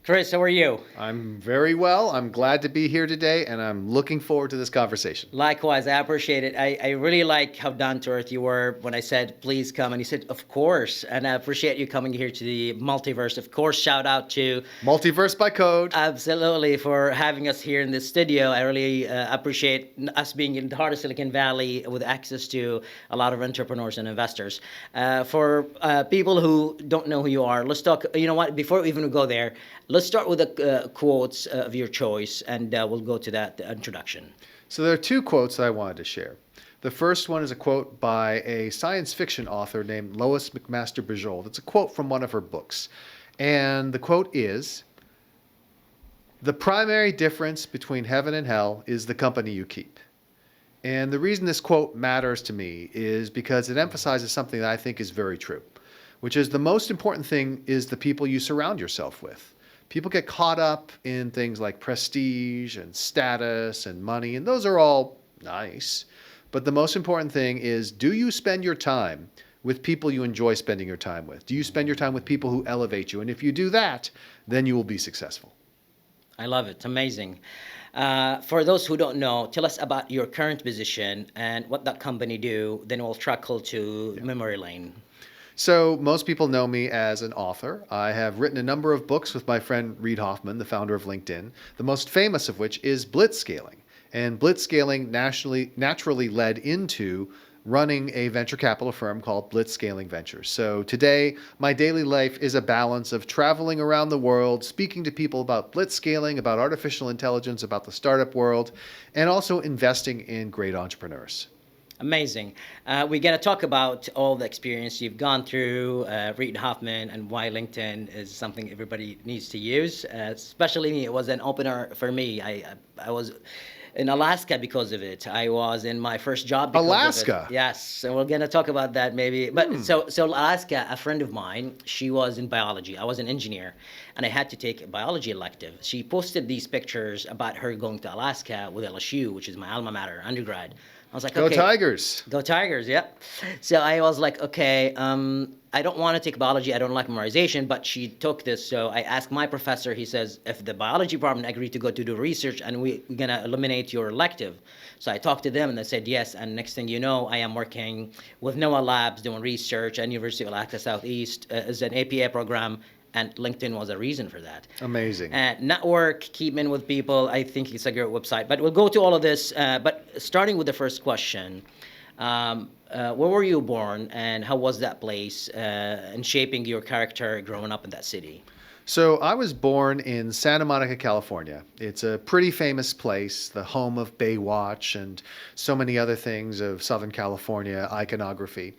Chris, how are you? I'm very well. I'm glad to be here today, and I'm looking forward to this conversation. Likewise, I appreciate it. I really like how down to earth you were when I said, please come. And you said, of course. And I appreciate you coming here to the multiverse. Of course, shout out to Multiverse by code. absolutely for having us here in the studio. I really appreciate us being in the heart of Silicon Valley with access to a lot of entrepreneurs and investors. For people who don't know who you are, let's talk. You know what? Before we even go there, let's start with the quotes of your choice, and we'll go to that introduction. So there are two quotes that I wanted to share. The first one is a quote by a science fiction author named Lois McMaster Bujold. It's a quote from one of her books. And the quote is, "The primary difference between heaven and hell is the company you keep." And the reason this quote matters to me is because it emphasizes something that I think is very true, which is the most important thing is the people you surround yourself with. People get caught up in things like prestige and status and money, and those are all nice. But the most important thing is, do you spend your time with people you enjoy spending your time with? Do you spend your time with people who elevate you? And if you do that, then you will be successful. I love it. Amazing. For those who don't know, tell us about your current position and what that company do. Then we'll trickle to memory lane. So most people know me as an author. I have written a number of books with my friend Reid Hoffman, the founder of LinkedIn, the most famous of which is Blitzscaling. And Blitzscaling naturally led into running a venture capital firm called Blitzscaling Ventures. So today, my daily life is a balance of traveling around the world, speaking to people about blitzscaling, about artificial intelligence, about the startup world, and also investing in great entrepreneurs. Amazing. We're going to talk about all the experience you've gone through, Reid Hoffman, and why LinkedIn is something everybody needs to use. Especially me, it was an opener for me. I was in Alaska because of it. I was in my first job because Alaska? of it. Yes, so we're going to talk about that maybe. But so Alaska, a friend of mine, she was in biology. I was an engineer, and I had to take a biology elective. She posted these pictures about her going to Alaska with LSU, which is my alma mater, undergrad. I was like, Go okay. Tigers. Go Tigers, yep. So I was like, okay, I don't want to take biology. I don't like memorization, but she took this. So I asked my professor, he says, if the biology department agreed to go to do research and we're going to eliminate your elective. So I talked to them and they said yes. And next thing you know, I am working with NOAA Labs doing research at University of Alaska Southeast as an APA program. And LinkedIn was a reason for that. Amazing. Network, keep in with people. I think it's a great website. But we'll go to all of this. But starting with the first question, where were you born and how was that place in shaping your character growing up in that city? So I was born in Santa Monica, California. It's a pretty famous place, the home of Baywatch and so many other things of Southern California iconography.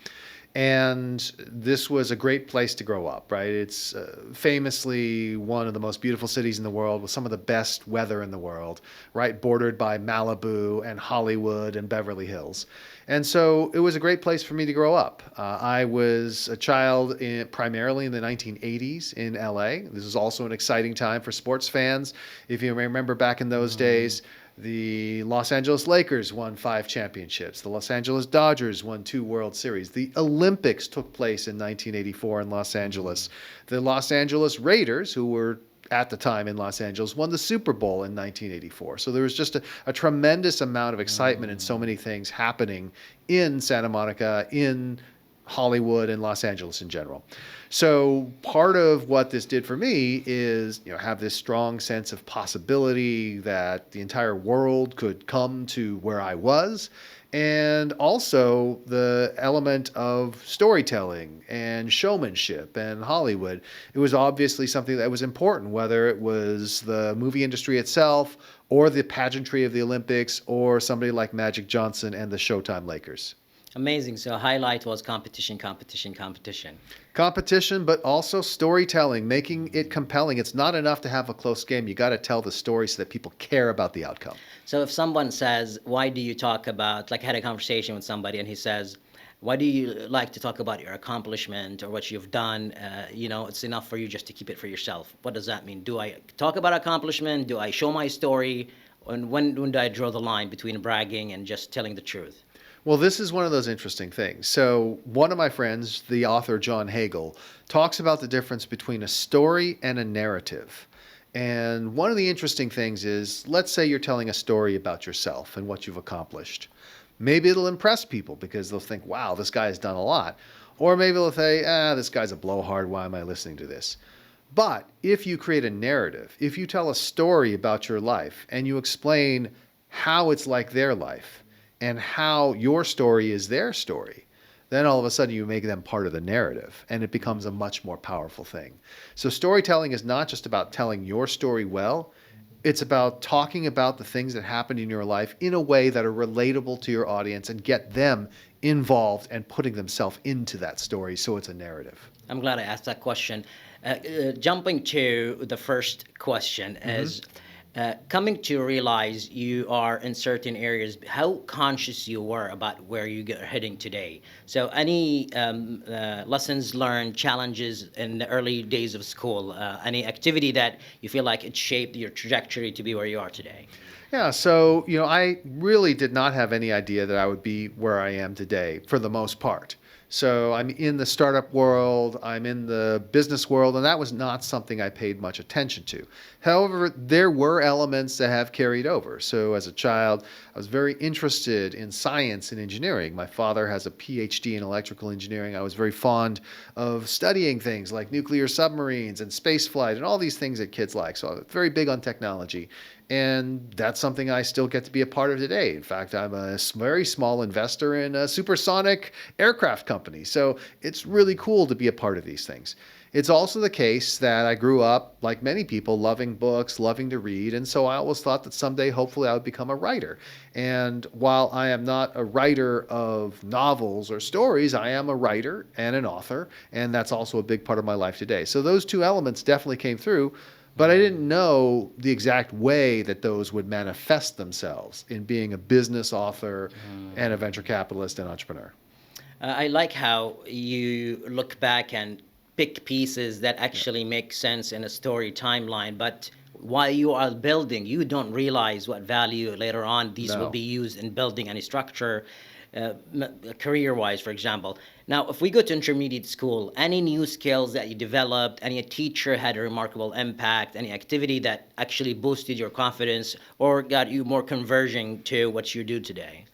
And this was a great place to grow up, right? It's famously one of the most beautiful cities in the world with some of the best weather in the world, right? Bordered by Malibu and Hollywood and Beverly Hills. And so it was a great place for me to grow up. I was a child primarily in the 1980s in LA. This was also an exciting time for sports fans. If you remember back in those days, the Los Angeles Lakers won 5 championships. The Los Angeles Dodgers won 2 World Series. The Olympics took place in 1984 in Los Angeles. The Los Angeles Raiders, who were at the time in Los Angeles, won the Super Bowl in 1984. So there was just a tremendous amount of excitement and so many things happening in Santa Monica, in Hollywood, and Los Angeles in general. So part of what this did for me is, have this strong sense of possibility that the entire world could come to where I was, and also the element of storytelling and showmanship and Hollywood. It was obviously something that was important, whether it was the movie industry itself or the pageantry of the Olympics or somebody like Magic Johnson and the Showtime Lakers. Amazing. So highlight was competition, competition, competition. Competition, but also storytelling, making it compelling. It's not enough to have a close game. You got to tell the story so that people care about the outcome. So if someone says, why do you talk about, like I had a conversation with somebody and he says, why do you like to talk about your accomplishment or what you've done? It's enough for you just to keep it for yourself. What does that mean? Do I talk about accomplishment? Do I show my story? And when do I draw the line between bragging and just telling the truth? Well, this is one of those interesting things. So one of my friends, the author John Hagel, talks about the difference between a story and a narrative. And one of the interesting things is, let's say you're telling a story about yourself and what you've accomplished. Maybe it'll impress people because they'll think, wow, this guy has done a lot. Or maybe they'll say, this guy's a blowhard. Why am I listening to this? But if you create a narrative, if you tell a story about your life and you explain how it's like their life and how your story is their story, then all of a sudden you make them part of the narrative and it becomes a much more powerful thing. So storytelling is not just about telling your story well, it's about talking about the things that happened in your life in a way that are relatable to your audience and get them involved and putting themselves into that story so it's a narrative. I'm glad I asked that question. Jumping to the first question is coming to realize you are in certain areas, how conscious you were about where you're heading today. So any lessons learned, challenges in the early days of school, any activity that you feel like it shaped your trajectory to be where you are today? Yeah, so, I really did not have any idea that I would be where I am today for the most part. So I'm in the startup world, I'm in the business world, and that was not something I paid much attention to. However, there were elements that have carried over. So as a child, I was very interested in science and engineering. My father has a PhD in electrical engineering. I was very fond of studying things like nuclear submarines and space flight and all these things that kids like. So I'm very big on technology. And that's something I still get to be a part of today. In fact, I'm a very small investor in a supersonic aircraft company. So it's really cool to be a part of these things. It's also the case that I grew up, like many people, loving books, loving to read. And so I always thought that someday, hopefully, I would become a writer. And while I am not a writer of novels or stories, I am a writer and an author. And that's also a big part of my life today. So those two elements definitely came through. But I didn't know the exact way that those would manifest themselves in being a business author and a venture capitalist and entrepreneur. I like how you look back and pick pieces that actually make sense in a story timeline, but while you are building, you don't realize what value later on these will be used in building any structure, career-wise, for example. Now, if we go to intermediate school, any new skills that you developed, any teacher had a remarkable impact, any activity that actually boosted your confidence or got you more conversion to what you do today?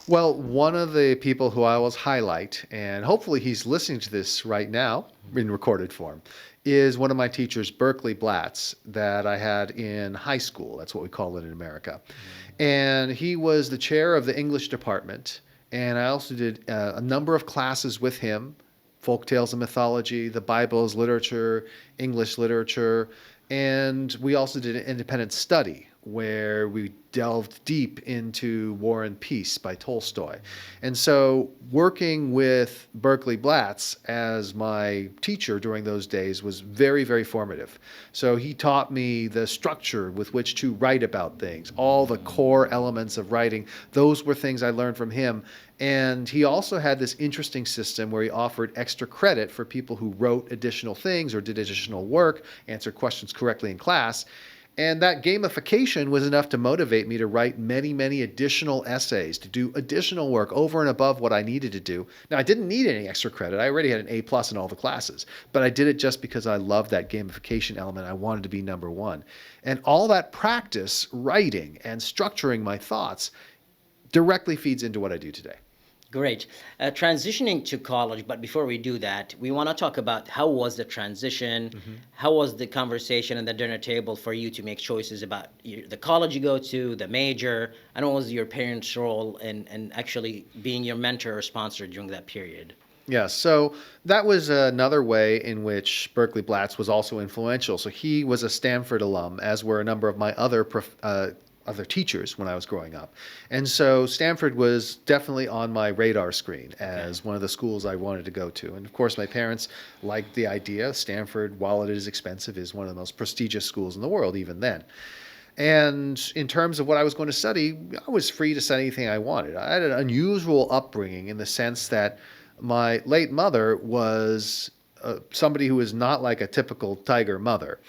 Well, one of the people who I always highlight, and hopefully he's listening to this right now in recorded form, is one of my teachers, Berkeley Blatz, that I had in high school. That's what we call it in America. And he was the chair of the English department. And I also did a number of classes with him, folk tales and mythology, the Bible's literature, English literature. And we also did an independent study where we delved deep into War and Peace by Tolstoy. And so working with Berkeley Blatz as my teacher during those days was very, very formative. So he taught me the structure with which to write about things, all the core elements of writing. Those were things I learned from him. And he also had this interesting system where he offered extra credit for people who wrote additional things or did additional work, answered questions correctly in class. And that gamification was enough to motivate me to write many, many additional essays, to do additional work over and above what I needed to do. Now, I didn't need any extra credit. I already had an A+ in all the classes, but I did it just because I loved that gamification element. I wanted to be number one. And all that practice, writing and structuring my thoughts, directly feeds into what I do today. Great. Transitioning to college, but before we do that, we want to talk about how was the transition, how was the conversation at the dinner table for you to make choices about the college you go to, the major, and what was your parents' role in actually being your mentor or sponsor during that period? Yeah, so that was another way in which Berkeley Blatz was also influential. So he was a Stanford alum, as were a number of my other teachers when I was growing up. And so Stanford was definitely on my radar screen as one of the schools I wanted to go to. And of course, my parents liked the idea. Stanford, while it is expensive, is one of the most prestigious schools in the world even then. And in terms of what I was going to study, I was free to study anything I wanted. I had an unusual upbringing in the sense that my late mother was somebody who is not like a typical tiger mother.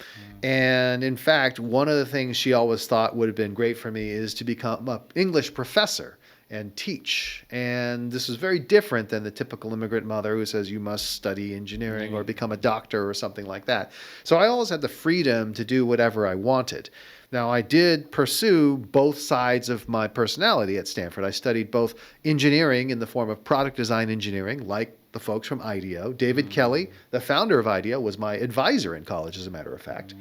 And in fact, one of the things she always thought would have been great for me is to become an English professor. and teach. And this was very different than the typical immigrant mother who says you must study engineering or become a doctor or something like that. So I always had the freedom to do whatever I wanted. Now, I did pursue both sides of my personality at Stanford. I studied both engineering in the form of product design engineering, like the folks from IDEO. David Kelly, the founder of IDEO, was my advisor in college, as a matter of fact.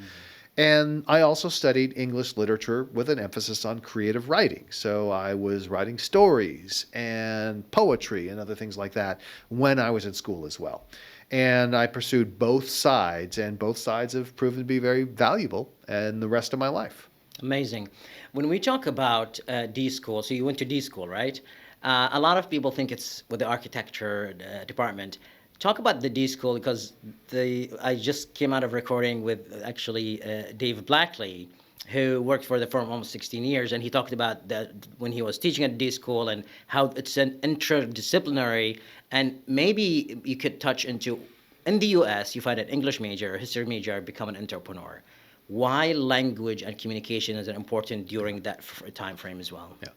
And I also studied English literature with an emphasis on creative writing. So I was writing stories and poetry and other things like that when I was in school as well. And I pursued both sides, and both sides have proven to be very valuable in the rest of my life. Amazing. When we talk about D school, so you went to D school, right? A lot of people think it's with the architecture department. Talk about the D school, because I just came out of recording with actually Dave Blackley, who worked for the firm almost 16 years, and he talked about that when he was teaching at D school and how it's an interdisciplinary, and maybe you could touch into, in the US, you find an English major, a history major, become an entrepreneur. Why language and communication is important during that time frame as well? Yeah.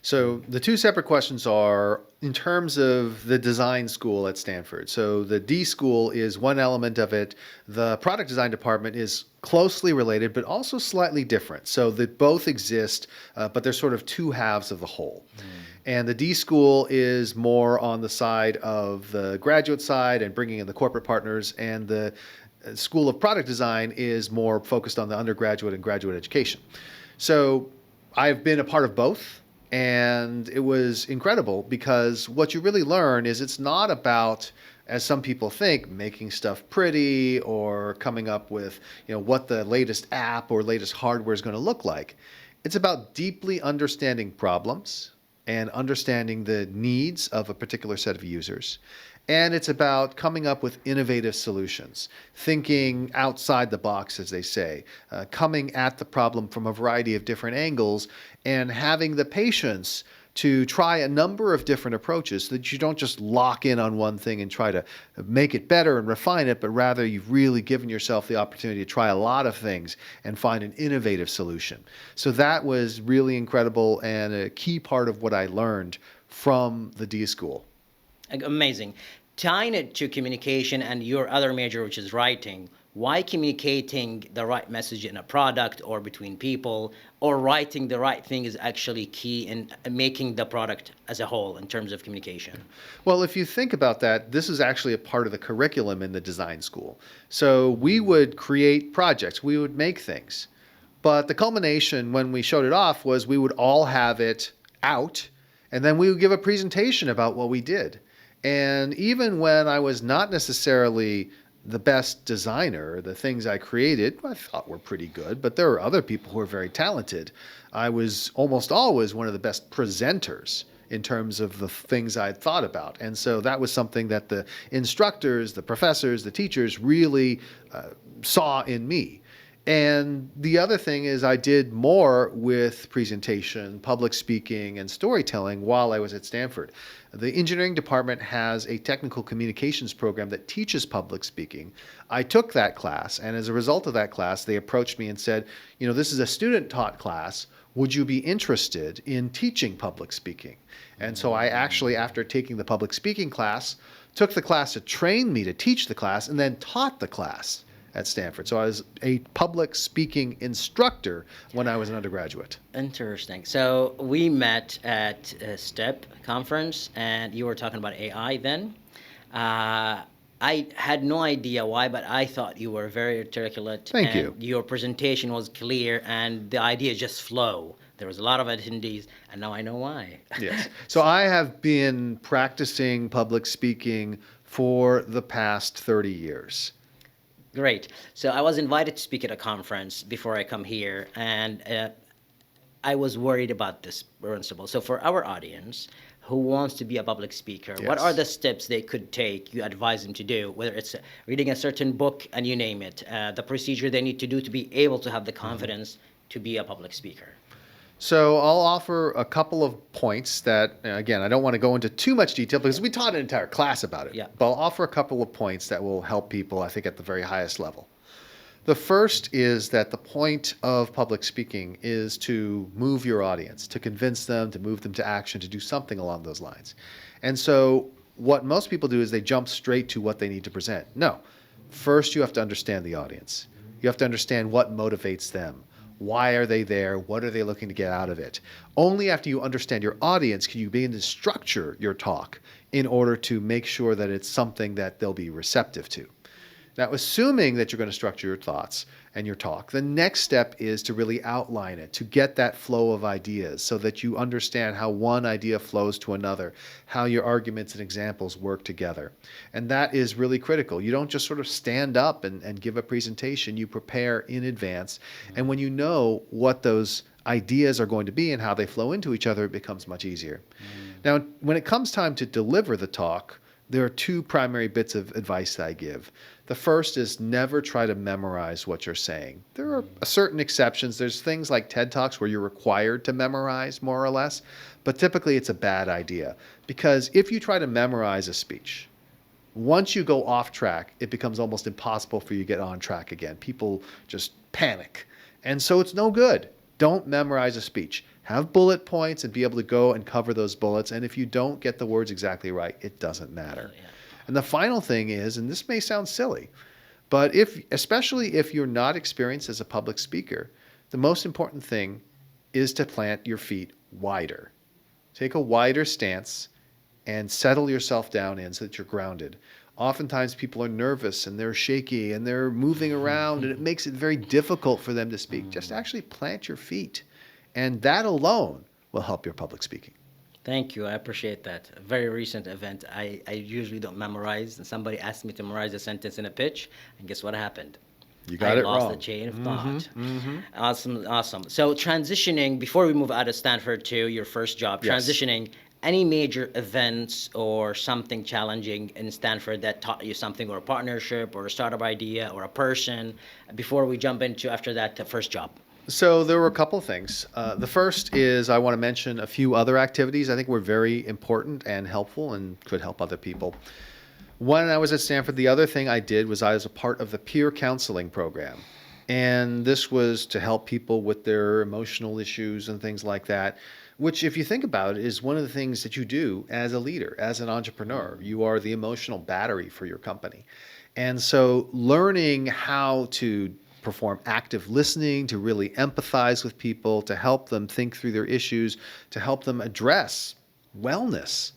So the two separate questions are in terms of the design school at Stanford. So the D school is one element of it. The product design department is closely related, but also slightly different. So that both exist, but they're sort of two halves of the whole. And the D school is more on the side of the graduate side and bringing in the corporate partners, and the School of Product Design is more focused on the undergraduate and graduate education. So I've been a part of both. And it was incredible because what you really learn is it's not about, as some people think, making stuff pretty or coming up with, what the latest app or latest hardware is going to look like. It's about deeply understanding problems and understanding the needs of a particular set of users. And it's about coming up with innovative solutions, thinking outside the box, as they say, coming at the problem from a variety of different angles, and having the patience to try a number of different approaches so that you don't just lock in on one thing and try to make it better and refine it, but rather you've really given yourself the opportunity to try a lot of things and find an innovative solution. So that was really incredible and a key part of what I learned from the D School. Amazing. Tying it to communication and your other major, which is writing, why communicating the right message in a product or between people or writing the right thing is actually key in making the product as a whole in terms of communication? Well, if you think about that, this is actually a part of the curriculum in the design school. So we would create projects, we would make things. But the culmination when we showed it off was we would all have it out, and then we would give a presentation about what we did. And even when I was not necessarily the best designer, the things I created, I thought were pretty good, but there were other people who were very talented. I was almost always one of the best presenters in terms of the things I'd thought about. And so that was something that the instructors, the professors, the teachers really saw in me. And the other thing is I did more with presentation, public speaking, and storytelling while I was at Stanford. The engineering department has a technical communications program that teaches public speaking. I took that class, and as a result of that class, they approached me and said, this is a student-taught class. Would you be interested in teaching public speaking? And so I actually, after taking the public speaking class, took the class to train me to teach the class and then taught the class at Stanford. So I was a public speaking instructor when I was an undergraduate. Interesting. So we met at a STEP conference, and you were talking about AI then. I had no idea why, but I thought you were very articulate. Thank you. Your presentation was clear, and the ideas just flow. There was a lot of attendees, and now I know why. Yes. So I have been practicing public speaking for the past 30 years. Great. So I was invited to speak at a conference before I come here, and I was worried about this principle. So for our audience who wants to be a public speaker, what are the steps they could take, you advise them to do, whether it's reading a certain book and you name it, the procedure they need to do to be able to have the confidence to be a public speaker? So I'll offer a couple of points that, again, I don't want to go into too much detail because we taught an entire class about it. Yeah. But I'll offer a couple of points that will help people, I think, at the very highest level. The first is that the point of public speaking is to move your audience, to convince them, to move them to action, to do something along those lines. And so what most people do is they jump straight to what they need to present. No. First, you have to understand the audience. You have to understand what motivates them. Why are they there? What are they looking to get out of it? Only after you understand your audience can you begin to structure your talk in order to make sure that it's something that they'll be receptive to. Now, assuming that you're going to structure your thoughts and your talk, the next step is to really outline it, to get that flow of ideas so that you understand how one idea flows to another, how your arguments and examples work together. And that is really critical. You don't just sort of stand up and give a presentation. You prepare in advance. And when you know what those ideas are going to be and how they flow into each other, it becomes much easier. Now, when it comes time to deliver the talk, there are two primary bits of advice that I give. The first is never try to memorize what you're saying. There are certain exceptions. There's things like TED Talks where you're required to memorize more or less, but typically it's a bad idea because if you try to memorize a speech, once you go off track, it becomes almost impossible for you to get on track again. People just panic. And so it's no good. Don't memorize a speech. Have bullet points and be able to go and cover those bullets. And if you don't get the words exactly right, it doesn't matter. Yeah. And the final thing is, and this may sound silly, but especially if you're not experienced as a public speaker, the most important thing is to plant your feet wider. Take a wider stance and settle yourself down in so that you're grounded. Oftentimes people are nervous and they're shaky and they're moving around and it makes it very difficult for them to speak. Just actually plant your feet. And that alone will help your public speaking. Thank you. I appreciate that. A very recent event. I usually don't memorize, and somebody asked me to memorize a sentence in a pitch, and guess what happened? You got it wrong. I lost the chain of thought. Awesome, awesome. So transitioning, before we move out of Stanford to your first job, transitioning, any major events or something challenging in Stanford that taught you something, or a partnership or a startup idea or a person, before we jump into, after that, the first job? So there were a couple of things. The first is I want to mention a few other activities I think were very important and helpful and could help other people. When I was at Stanford, the other thing I did was I was a part of the peer counseling program. And this was to help people with their emotional issues and things like that, which, if you think about it, is one of the things that you do as a leader, as an entrepreneur. You are the emotional battery for your company. And so learning how to perform active listening, to really empathize with people, to help them think through their issues, to help them address wellness.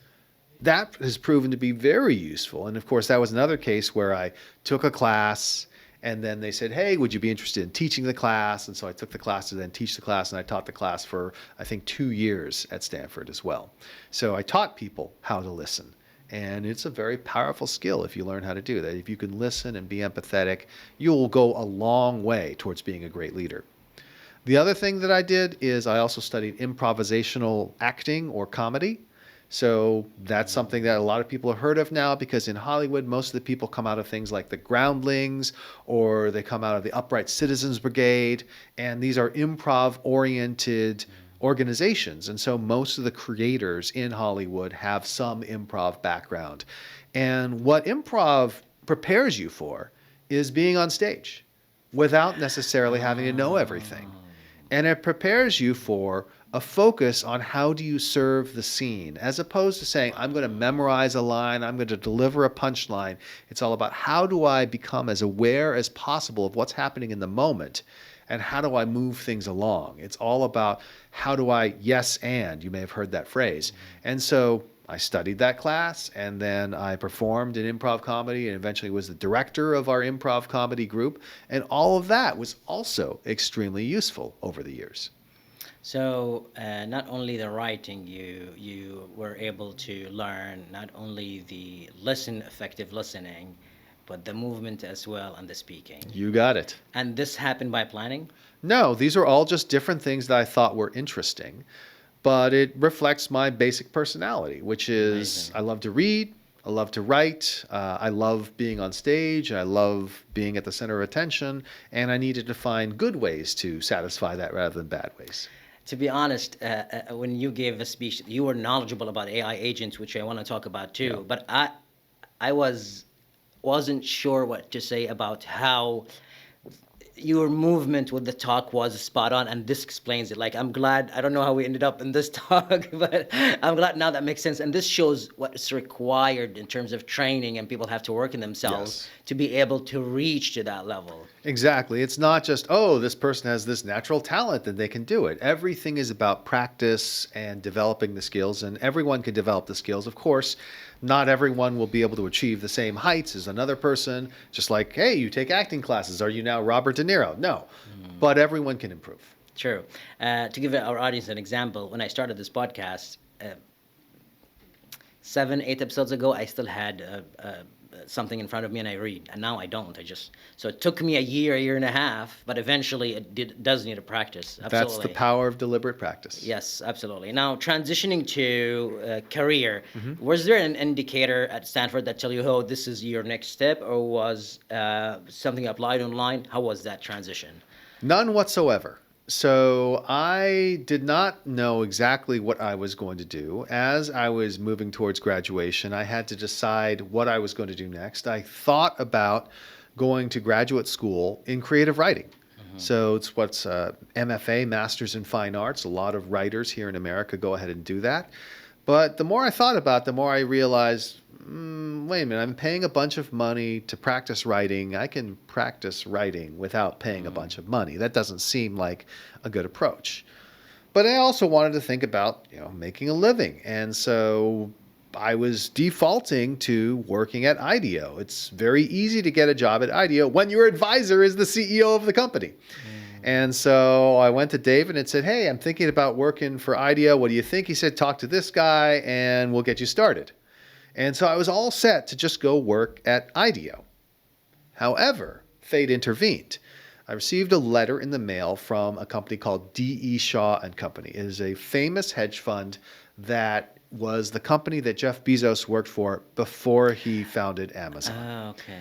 That has proven to be very useful. And of course, that was another case where I took a class and then they said, hey, would you be interested in teaching the class? And so I took the class to then teach the class, and I taught the class for, I think, 2 years at Stanford as well. So I taught people how to listen. And it's a very powerful skill if you learn how to do that. If you can listen and be empathetic, you'll go a long way towards being a great leader. The other thing that I did is I also studied improvisational acting or comedy. So that's something that a lot of people have heard of now, because in Hollywood, most of the people come out of things like the Groundlings, or they come out of the Upright Citizens Brigade, and these are improv-oriented organizations. And so most of the creators in Hollywood have some improv background. And what improv prepares you for is being on stage without necessarily having to know everything. And it prepares you for a focus on how do you serve the scene, as opposed to saying, I'm going to memorize a line, I'm going to deliver a punchline. It's all about how do I become as aware as possible of what's happening in the moment, and how do I move things along? It's all about how do I yes and, you may have heard that phrase. And so I studied that class, and then I performed in improv comedy and eventually was the director of our improv comedy group. And all of that was also extremely useful over the years. So not only the writing, you were able to learn not only the effective listening, but the movement as well and the speaking. You got it. And this happened by planning? No, these are all just different things that I thought were interesting, but it reflects my basic personality, which is I love to read, I love to write, I love being on stage, I love being at the center of attention, and I needed to find good ways to satisfy that rather than bad ways. To be honest, when you gave a speech, you were knowledgeable about AI agents, which I want to talk about too, but I wasn't sure what to say about how your movement with the talk was spot on, and this explains it. Like, I'm glad, I don't know how we ended up in this talk, but I'm glad now that makes sense. And this shows what is required in terms of training, and people have to work in themselves Yes. to be able to reach to that level. Exactly. It's not just, oh, this person has this natural talent and they can do it. Everything is about practice and developing the skills, and everyone can develop the skills. Of course, not everyone will be able to achieve the same heights as another person. Just like, hey, you take acting classes. Are you now Robert De Niro? No. But everyone can improve. True. To give our audience an example, when I started this podcast, 7, 8 episodes ago, I still had something in front of me and I read, and now I don't. So it took me a year and a half, but eventually does need a practice. Absolutely. That's the power of deliberate practice. Yes, absolutely. Now, transitioning to career, was there an indicator at Stanford that tell you, oh, this is your next step, or was something applied online? How was that transition? None whatsoever. So I did not know exactly what I was going to do. As I was moving towards graduation, I had to decide what I was going to do next. I thought about going to graduate school in creative writing. So it's what's MFA, Masters in Fine Arts. A lot of writers here in America go ahead and do that. But the more I thought about it, the more I realized, wait a minute, I'm paying a bunch of money to practice writing. I can practice writing without paying a bunch of money. That doesn't seem like a good approach. But I also wanted to think about, making a living. And so I was defaulting to working at IDEO. It's very easy to get a job at IDEO when your advisor is the CEO of the company. And so I went to David and said, hey, I'm thinking about working for IDEO. What do you think? He said, talk to this guy and we'll get you started. And so I was all set to just go work at IDEO. However, fate intervened. I received a letter in the mail from a company called D.E. Shaw and Company. It is a famous hedge fund that was the company that Jeff Bezos worked for before he founded Amazon. Oh, okay.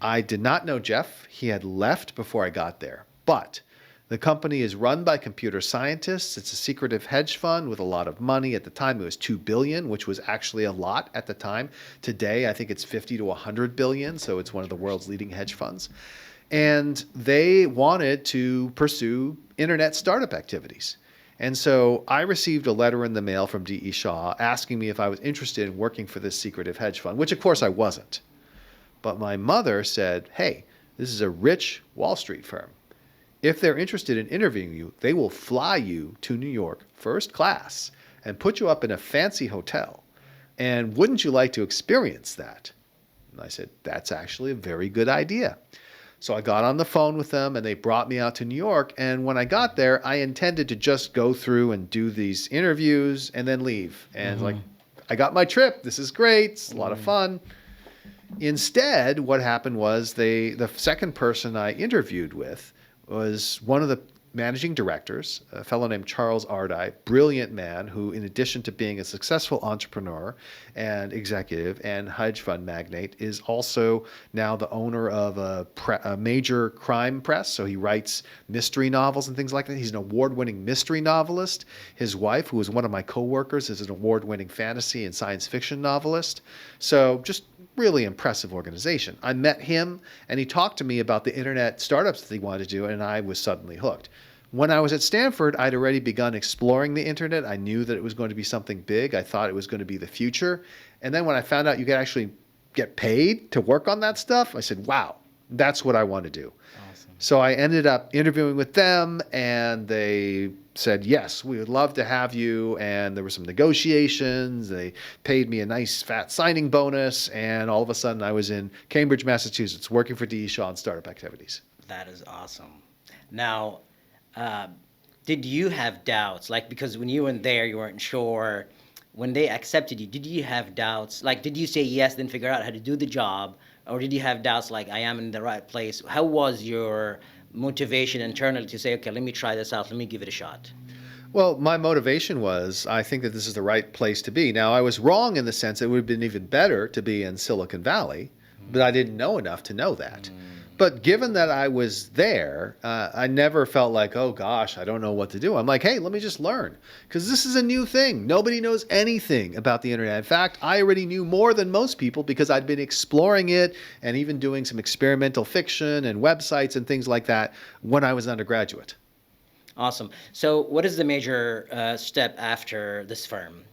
I did not know Jeff. He had left before I got there. But the company is run by computer scientists. It's a secretive hedge fund with a lot of money. At the time, it was $2 billion, which was actually a lot at the time. Today, I think it's 50 to 100 billion, so it's one of the world's leading hedge funds. And they wanted to pursue internet startup activities. And so I received a letter in the mail from D.E. Shaw asking me if I was interested in working for this secretive hedge fund, which of course I wasn't. But my mother said, hey, this is a rich Wall Street firm. If they're interested in interviewing you, they will fly you to New York first class and put you up in a fancy hotel. And wouldn't you like to experience that? And I said, that's actually a very good idea. So I got on the phone with them and they brought me out to New York. And when I got there, I intended to just go through and do these interviews and then leave. And I got my trip. This is great. It's a lot of fun. Instead, what happened was the second person I interviewed with was one of the managing directors, a fellow named Charles Ardai, brilliant man who, in addition to being a successful entrepreneur and executive and hedge fund magnate, is also now the owner of a major crime press. So he writes mystery novels and things like that. He's an award-winning mystery novelist. His wife, who is one of my coworkers, is an award-winning fantasy and science fiction novelist. So just really impressive organization. I met him and he talked to me about the internet startups that he wanted to do, and I was suddenly hooked. When I was at Stanford, I'd already begun exploring the internet. I knew that it was going to be something big. I thought it was going to be the future. And then when I found out you could actually get paid to work on that stuff, I said, wow, that's what I want to do. Awesome. So I ended up interviewing with them and they said, yes, we would love to have you. And there were some negotiations. They paid me a nice fat signing bonus. And all of a sudden I was in Cambridge, Massachusetts, working for D.E. Shaw on startup activities. That is awesome. Now, did you have doubts? Like, because when you went there, you weren't sure. When they accepted you, did you have doubts? Like, did you say yes, then figure out how to do the job? Or did you have doubts like, I am in the right place? How was your motivation internally to say, okay, let me try this out, let me give it a shot? Well, my motivation was, I think that this is the right place to be. Now, I was wrong in the sense it would have been even better to be in Silicon Valley, but I didn't know enough to know that. But given that I was there, I never felt like, oh gosh, I don't know what to do. I'm like, hey, let me just learn. Because this is a new thing. Nobody knows anything about the internet. In fact, I already knew more than most people because I'd been exploring it and even doing some experimental fiction and websites and things like that when I was an undergraduate. Awesome. So, what is the major step after this firm?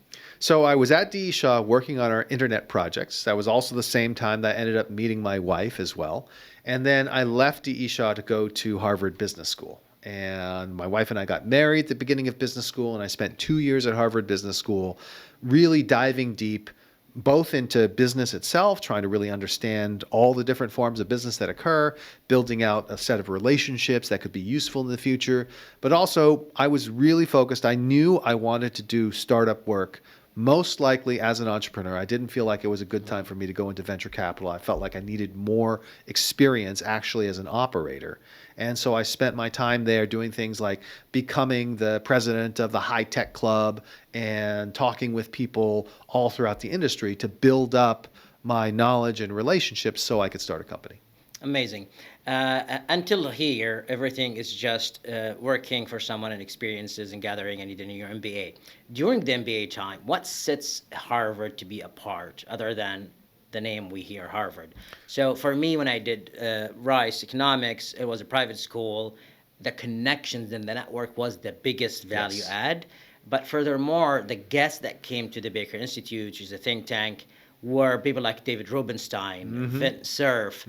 So I was at D.E. Shaw working on our internet projects. That was also the same time that I ended up meeting my wife as well. And then I left D.E. Shaw to go to Harvard Business School. And my wife and I got married at the beginning of business school, and I spent 2 years at Harvard Business School really diving deep both into business itself, trying to really understand all the different forms of business that occur, building out a set of relationships that could be useful in the future. But also, I was really focused. I knew I wanted to do startup work, most likely as an entrepreneur. I didn't feel like it was a good time for me to go into venture capital. I felt like I needed more experience actually as an operator. And so I spent my time there doing things like becoming the president of the high tech club and talking with people all throughout the industry to build up my knowledge and relationships so I could start a company. Amazing. Until here, everything is just working for someone and experiences and gathering and doing your MBA. During the MBA time, what sets Harvard to be apart other than the name we hear, Harvard? So for me, when I did Rice Economics, it was a private school. The connections and the network was the biggest value Yes. add. But furthermore, the guests that came to the Baker Institute, which is a think tank, were people like David Rubenstein, Vint Cerf,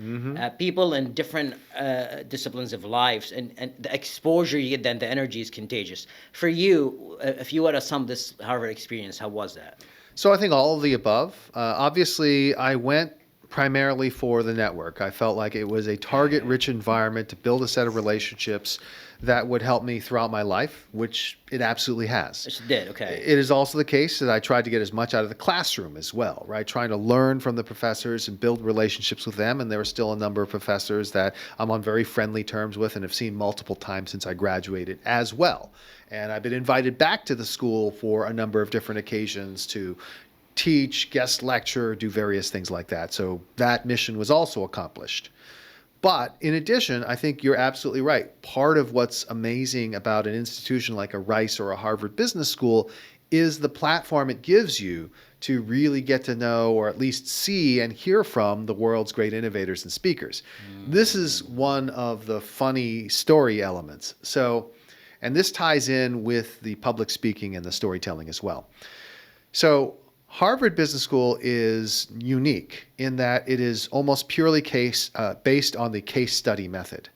people in different disciplines of lives, and the exposure you get, then the energy is contagious. For you, if you were to sum this Harvard experience, how was that? So I think all of the above. Obviously, I went primarily for the network. I felt like it was a target-rich environment to build a set of relationships that would help me throughout my life, which it absolutely has. It did, okay. It is also the case that I tried to get as much out of the classroom as well, right? Trying to learn from the professors and build relationships with them. And there are still a number of professors that I'm on very friendly terms with and have seen multiple times since I graduated as well. And I've been invited back to the school for a number of different occasions to teach, guest lecture, do various things like that. So that mission was also accomplished. But in addition, I think you're absolutely right. Part of what's amazing about an institution like a Rice or a Harvard Business School is the platform it gives you to really get to know or at least see and hear from the world's great innovators and speakers. This is one of the funny story elements. So, and this ties in with the public speaking and the storytelling as well. So Harvard Business School is unique in that it is almost purely based on the case study method.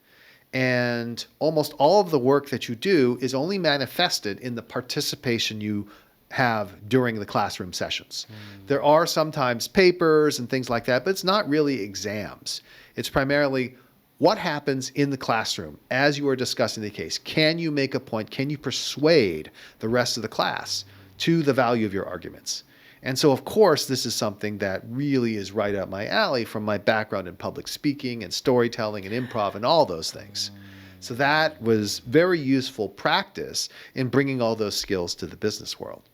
And almost all of the work that you do is only manifested in the participation you have during the classroom sessions. There are sometimes papers and things like that, but it's not really exams. It's primarily what happens in the classroom as you are discussing the case. Can you make a point? Can you persuade the rest of the class to the value of your arguments? And so, of course, this is something that really is right up my alley from my background in public speaking and storytelling and improv and all those things. So that was very useful practice in bringing all those skills to the business world.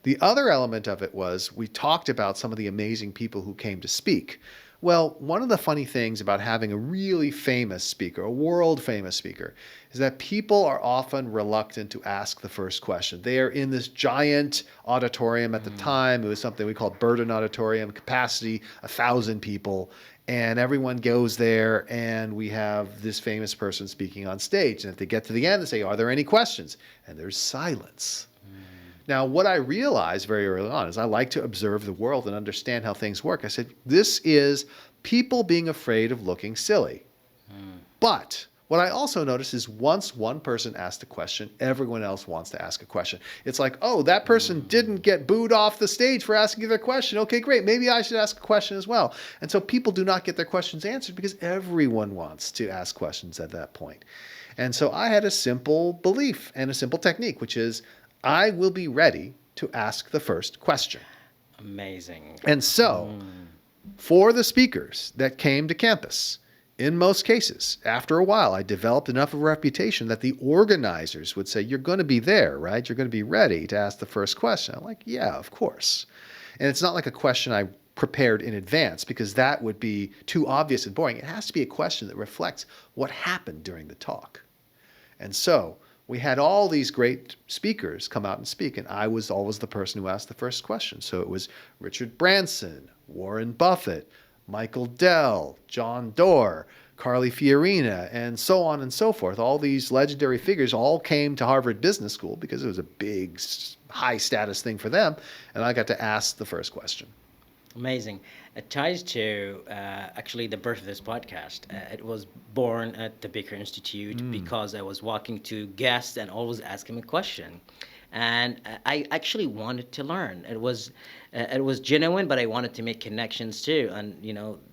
The other element of it was we talked about some of the amazing people who came to speak. Well, one of the funny things about having a really famous speaker, a world famous speaker, is that people are often reluctant to ask the first question. They are in this giant auditorium at the time. It was something we called Burden Auditorium, capacity 1,000 people. And everyone goes there and we have this famous person speaking on stage. And if they get to the end, they say, are there any questions? And there's silence. Now, what I realized very early on is I like to observe the world and understand how things work. I said, this is people being afraid of looking silly. But what I also noticed is once one person asked a question, everyone else wants to ask a question. It's like, oh, that person didn't get booed off the stage for asking their question. Okay, great. Maybe I should ask a question as well. And so people do not get their questions answered because everyone wants to ask questions at that point. And so I had a simple belief and a simple technique, which is I will be ready to ask the first question. Amazing. And so, for the speakers that came to campus, in most cases, after a while, I developed enough of a reputation that the organizers would say, you're going to be there, right? You're going to be ready to ask the first question. I'm like, yeah, of course. And it's not like a question I prepared in advance because that would be too obvious and boring. It has to be a question that reflects what happened during the talk. And so we had all these great speakers come out and speak, and I was always the person who asked the first question. So it was Richard Branson, Warren Buffett, Michael Dell, John Doerr, Carly Fiorina, and so on and so forth. All these legendary figures all came to Harvard Business School because it was a big, high status thing for them, and I got to ask the first question. Amazing. It ties to actually the birth of this podcast. It was born at the Baker Institute because I was walking to guests and always asking a question. And I actually wanted to learn. It was genuine, but I wanted to make connections too. And,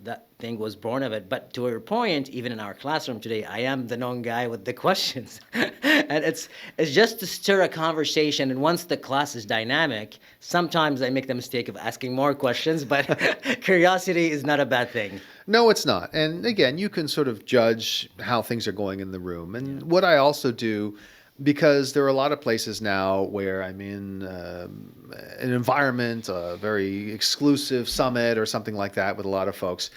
that thing was born of it. But to your point, even in our classroom today, I am the known guy with the questions. And it's just to stir a conversation. And once the class is dynamic, sometimes I make the mistake of asking more questions, but curiosity is not a bad thing. No, it's not. And again, you can sort of judge how things are going in the room. And what I also do, because there are a lot of places now where I'm in an environment, a very exclusive summit or something like that with a lot of folks.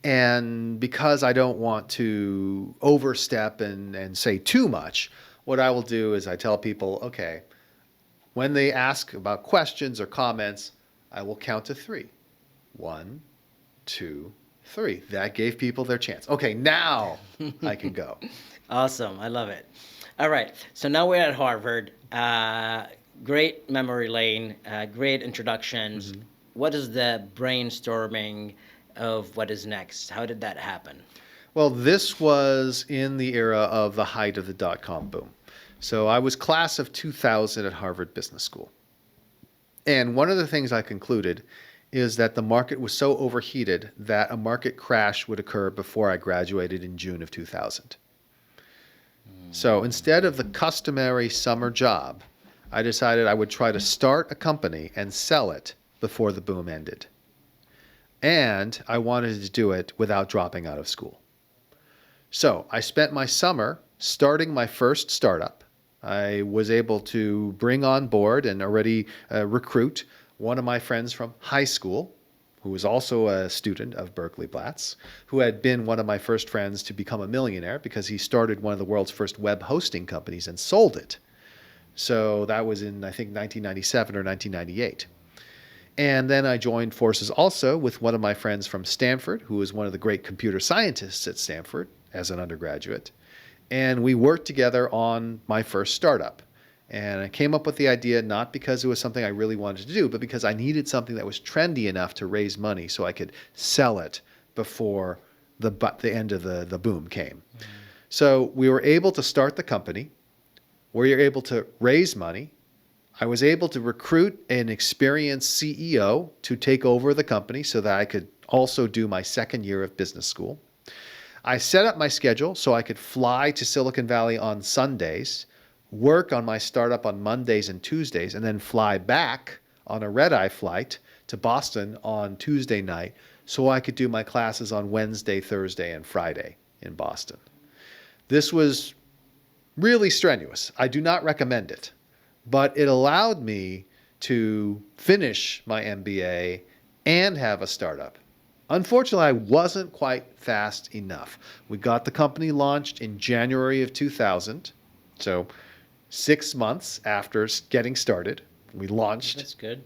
And because I don't want to overstep and say too much, what I will do is I tell people, okay, when they ask about questions or comments, I will count to 3. 1, 2, 3. That gave people their chance. Okay, now I can go. Awesome. I love it. All right. So now we're at Harvard. Great memory lane, great introductions. Mm-hmm. What is the brainstorming of what is next? How did that happen? Well, this was in the era of the height of the dot-com boom. So I was class of 2000 at Harvard Business School. And one of the things I concluded is that the market was so overheated that a market crash would occur before I graduated in June of 2000. So instead of the customary summer job, I decided I would try to start a company and sell it before the boom ended. And I wanted to do it without dropping out of school. So I spent my summer starting my first startup. I was able to bring on board and already recruit one of my friends from high school, who was also a student of Berkeley Blatz, who had been one of my first friends to become a millionaire because he started one of the world's first web hosting companies and sold it. So that was in, I think, 1997 or 1998. And then I joined forces also with one of my friends from Stanford, who was one of the great computer scientists at Stanford as an undergraduate. And we worked together on my first startup. And I came up with the idea not because it was something I really wanted to do, but because I needed something that was trendy enough to raise money so I could sell it before the end of the boom came. Mm-hmm. So we were able to start the company. We were able to raise money. I was able to recruit an experienced CEO to take over the company so that I could also do my second year of business school. I set up my schedule so I could fly to Silicon Valley on Sundays, work on my startup on Mondays and Tuesdays, and then fly back on a red-eye flight to Boston on Tuesday night so I could do my classes on Wednesday, Thursday, and Friday in Boston. This was really strenuous. I do not recommend it, but it allowed me to finish my MBA and have a startup. Unfortunately, I wasn't quite fast enough. We got the company launched in January of 2000, so 6 months after getting started, we launched. That's good.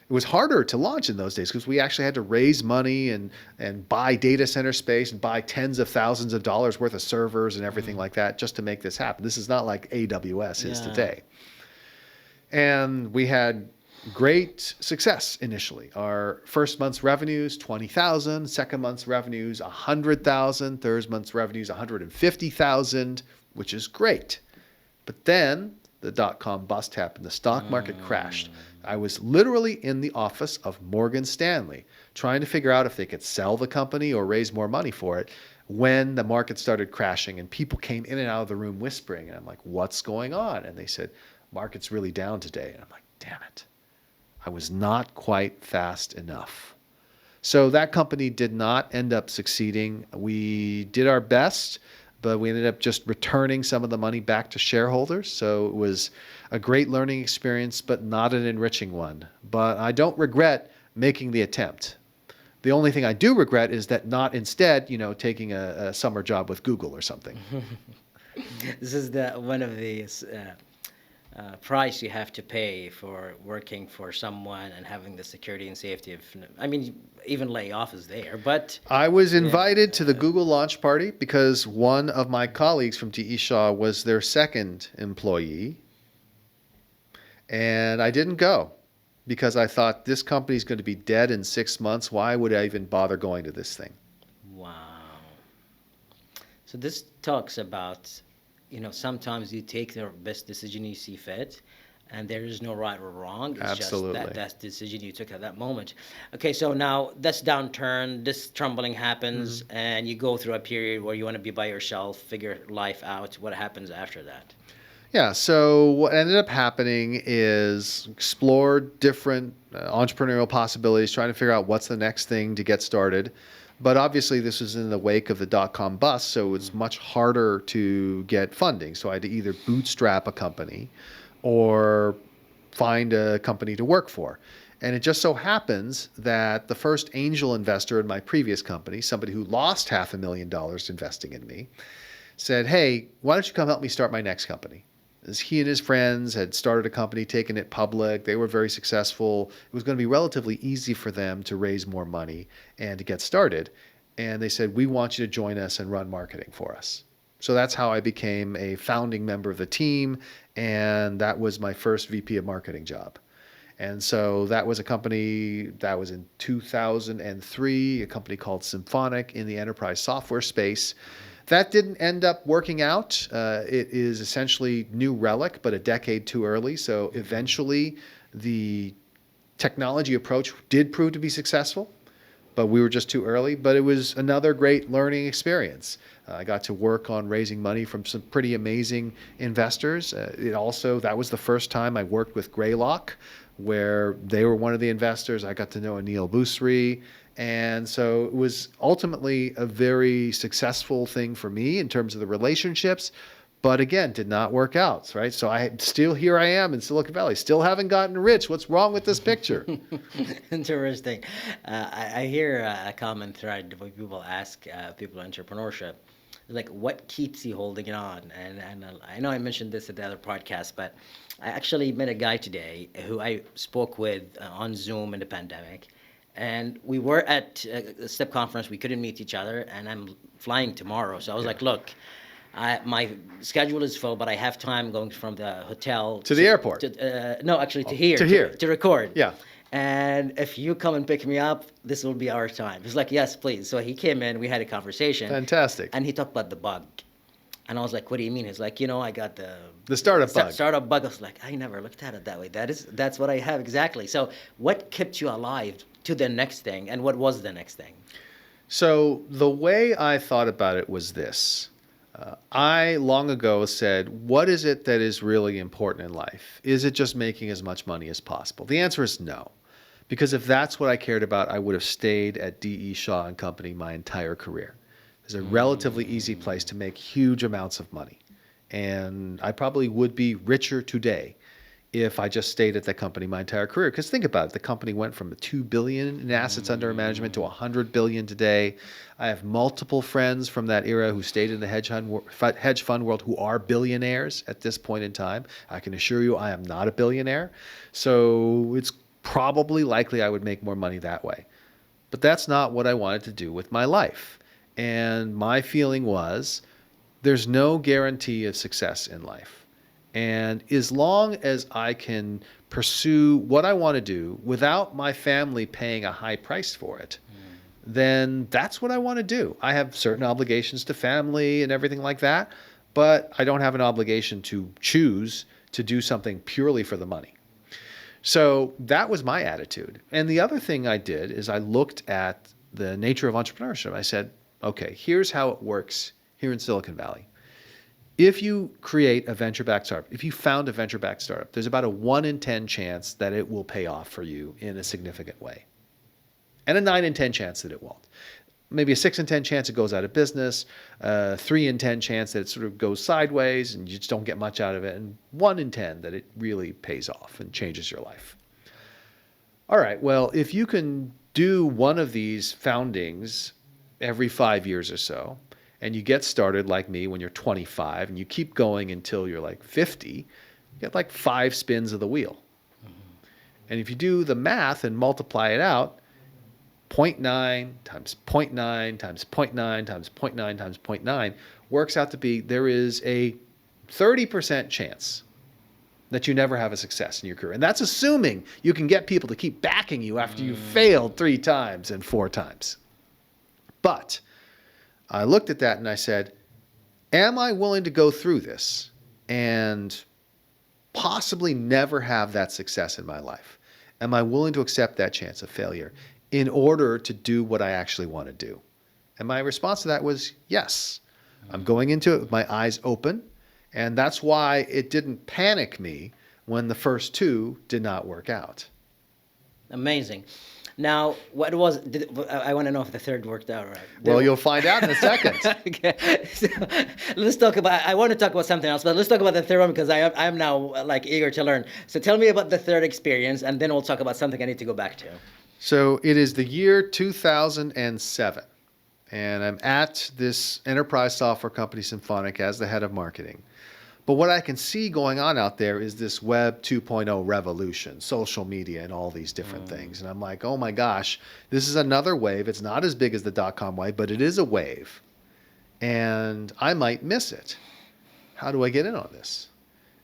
It was harder to launch in those days because we actually had to raise money and buy data center space and buy tens of thousands of dollars worth of servers and everything like that just to make this happen. This is not like AWS is today. And we had great success initially. Our first month's revenues, 20,000, second month's revenues, 100,000, third month's revenues, 150,000, which is great. But then the dot-com bust happened. The stock market crashed. I was literally in the office of Morgan Stanley trying to figure out if they could sell the company or raise more money for it when the market started crashing and people came in and out of the room whispering. And I'm like, what's going on? And they said, market's really down today. And I'm like, damn it. I was not quite fast enough. So that company did not end up succeeding. We did our best, but we ended up just returning some of the money back to shareholders. So it was a great learning experience, but not an enriching one. But I don't regret making the attempt. The only thing I do regret is that not instead, taking a summer job with Google or something. This is one of the price you have to pay for working for someone and having the security and safety of, I mean, even layoff is there, but I was invited to the Google launch party because one of my colleagues from TE Shaw was their second employee. And I didn't go because I thought this company is going to be dead in 6 months. Why would I even bother going to this thing? wow. So this talks about, sometimes you take the best decision you see fit, and there is no right or wrong. It's Absolutely. just that decision you took at that moment. Okay, so now this downturn, this trembling happens, and you go through a period where you want to be by yourself, figure life out. What happens after that? Yeah, so what ended up happening is explore different entrepreneurial possibilities, trying to figure out what's the next thing to get started. But obviously, this was in the wake of the dot-com bust, so it was much harder to get funding. So I had to either bootstrap a company or find a company to work for. And it just so happens that the first angel investor in my previous company, somebody who lost $500,000 investing in me, said, hey, why don't you come help me start my next company? As he and his friends had started a company, taken it public. They were very successful. It was going to be relatively easy for them to raise more money and to get started. And they said, we want you to join us and run marketing for us. So that's how I became a founding member of the team. And that was my first VP of marketing job. And so that was a company that was in 2003, a company called Symphonic in the enterprise software space. That didn't end up working out. It is essentially New Relic, but a decade too early. So eventually the technology approach did prove to be successful, but we were just too early. But it was another great learning experience. I got to work on raising money from some pretty amazing investors. That was the first time I worked with Greylock, where they were one of the investors. I got to know Anil Bousri. And so it was ultimately a very successful thing for me in terms of the relationships, but again, did not work out, right? So here I am in Silicon Valley, still haven't gotten rich. What's wrong with this picture? Interesting. I hear a common thread when people ask people in entrepreneurship, like, what keeps you holding on? And I know I mentioned this at the other podcast, but I actually met a guy today who I spoke with on Zoom in the pandemic. And we were at a STEP conference. We couldn't meet each other, and I'm flying tomorrow. So I was like, look, my schedule is full, but I have time going from the hotel to the airport. No, actually to here. To here. To record. Yeah. And if you come and pick me up, this will be our time. He's like, yes, please. So he came in, we had a conversation. Fantastic. And he talked about the bug. And I was like, what do you mean? He's like, I got the startup bug. Startup bug. I was like, I never looked at it that way. That's what I have exactly. So what kept you alive to the next thing, and what was the next thing? So the way I thought about it was this. I long ago said, what is it that is really important in life? Is it just making as much money as possible? The answer is no. Because if that's what I cared about, I would have stayed at D.E. Shaw and Company my entire career. It's a relatively easy place to make huge amounts of money. And I probably would be richer today if I just stayed at that company my entire career. Because think about it, the company went from $2 billion in assets under management to $100 billion today. I have multiple friends from that era who stayed in the hedge fund world who are billionaires at this point in time. I can assure you I am not a billionaire. So it's probably likely I would make more money that way. But that's not what I wanted to do with my life. And my feeling was there's no guarantee of success in life. And as long as I can pursue what I want to do without my family paying a high price for it, then that's what I want to do. I have certain obligations to family and everything like that, but I don't have an obligation to choose to do something purely for the money. So that was my attitude. And the other thing I did is I looked at the nature of entrepreneurship. I said, okay, here's how it works here in Silicon Valley. If you create a venture-backed startup, if you found a venture-backed startup, there's about a 1 in 10 chance that it will pay off for you in a significant way. And a 9 in 10 chance that it won't. Maybe a 6 in 10 chance it goes out of business, 3 in 10 chance that it sort of goes sideways and you just don't get much out of it, and 1 in 10 that it really pays off and changes your life. All right, well, if you can do one of these foundings every 5 years or so, and you get started like me when you're 25, and you keep going until you're like 50, you get like 5 spins of the wheel. And if you do the math and multiply it out, zero point 0.9 times 0.9 times 0.9 times 0.9 times 0.9 works out to be there is a 30% chance that you never have a success in your career. And that's assuming you can get people to keep backing you after you've failed 3 times and 4 times. But I looked at that and I said, am I willing to go through this and possibly never have that success in my life? Am I willing to accept that chance of failure in order to do what I actually want to do? And my response to that was yes. I'm going into it with my eyes open. And that's why it didn't panic me when the first 2 did not work out. Amazing. Now, what was? I want to know if the third worked out right. Well, you'll find out in a second. Okay. So, let's talk about. I want to talk about something else, but let's talk about the third one because I'm now like eager to learn. So tell me about the third experience, and then we'll talk about something I need to go back to. So it is the year 2007, and I'm at this enterprise software company, Symphonic, as the head of marketing. But what I can see going on out there is this Web 2.0 revolution, social media and all these different things. And I'm like, oh my gosh, this is another wave. It's not as big as the dot-com wave, but it is a wave. And I might miss it. How do I get in on this?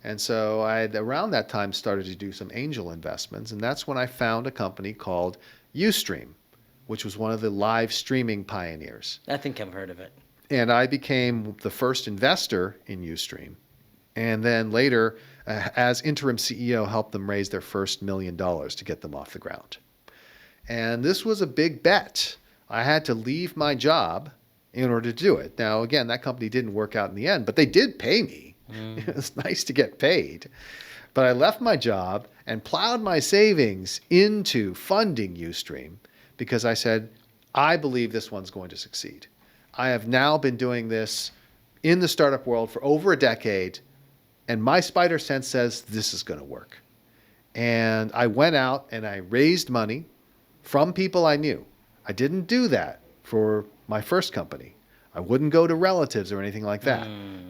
And so I had, around that time, started to do some angel investments. And that's when I found a company called Ustream, which was one of the live streaming pioneers. I think I've heard of it. And I became the first investor in Ustream. And then later, as interim CEO, helped them raise their first $1 million to get them off the ground. And this was a big bet. I had to leave my job in order to do it. Now, again, that company didn't work out in the end, but they did pay me. It was nice to get paid. But I left my job and plowed my savings into funding Ustream because I said, I believe this one's going to succeed. I have now been doing this in the startup world for over a decade. And my spider sense says this is going to work. And I went out and I raised money from people I knew. I didn't do that for my first company. I wouldn't go to relatives or anything like that.